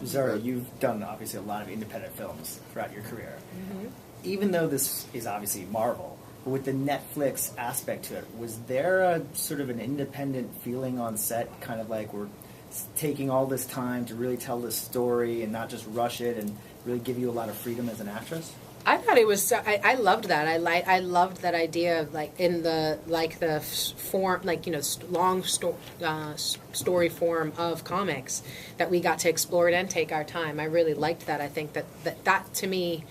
Rosario, you've done obviously a lot of independent films throughout your career. Even though this is obviously Marvel, but with the Netflix aspect to it, was there a sort of an independent feeling on set, kind of like we're taking all this time to really tell this story and not just rush it and really give you a lot of freedom as an actress? I thought it was. I loved that. I loved that idea of the form, long story form of comics that we got to explore it and take our time. I really liked that. I think that to me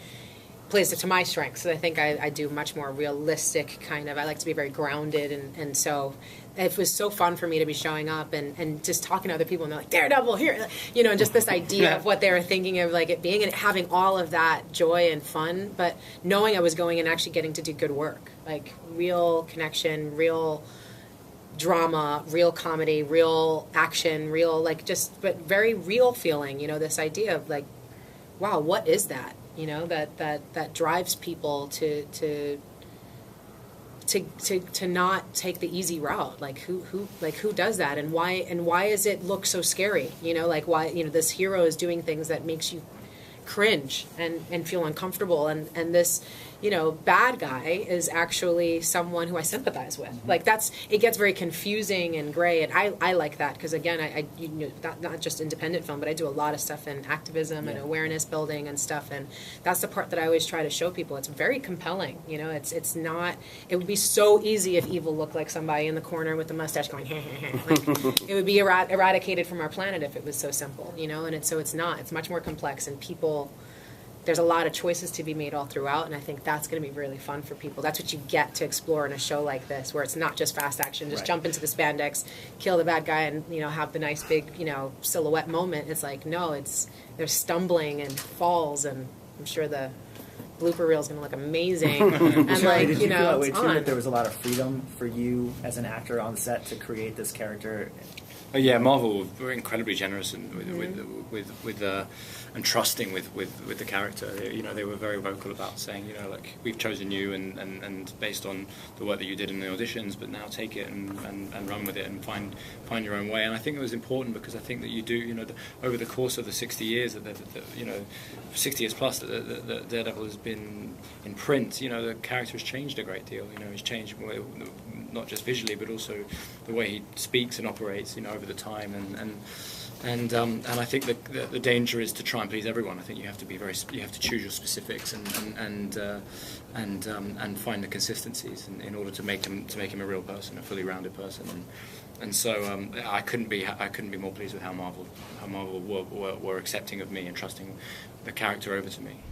plays to my strengths. I think I do much more realistic kind of. I like to be very grounded, and so it was so fun for me to be showing up and just talking to other people, and they're like, Daredevil here, and just this idea of what they were thinking of like it being, and having all of that joy and fun, but knowing I was going and actually getting to do good work, like real connection, real drama, real comedy, real action, real but very real feeling, this idea of like, wow, what is that? That drives people to not take the easy route. Like who does that, and why does it look so scary? Why this hero is doing things that makes you cringe and feel uncomfortable, and this bad guy is actually someone who I sympathize with. Like it gets very confusing and gray, and I like that because again I not just independent film, but I do a lot of stuff in activism and awareness building and stuff, and that's the part that I always try to show people. It's very compelling. It's not. It would be so easy if evil looked like somebody in the corner with the mustache going like, it would be eradicated from our planet if it was so simple. And so it's not. It's much more complex, and people. There's a lot of choices to be made all throughout, and I think that's going to be really fun for people. That's what you get to explore in a show like this, where it's not just fast action, just jump into the spandex, kill the bad guy, and have the nice big silhouette moment. It's like there's stumbling and falls, and I'm sure the blooper reel is going to look amazing. And did you feel that way too? That there was a lot of freedom for you as an actor on set to create this character. Yeah, Marvel were incredibly generous with and trusting with the character. They were very vocal about saying, we've chosen you and based on the work that you did in the auditions, but now take it and run with it and find your own way. And I think it was important because I think that you do, over the course of the 60 years 60 years plus that Daredevil has been in print, the character has changed a great deal. He's changed not just visually, but also the way he speaks and operates, over the time, and I think the danger is to try and please everyone. I think you have to you have to choose your specifics and find the consistencies in order to make him a real person, a fully rounded person, and so I couldn't be more pleased with how Marvel were accepting of me and trusting the character over to me.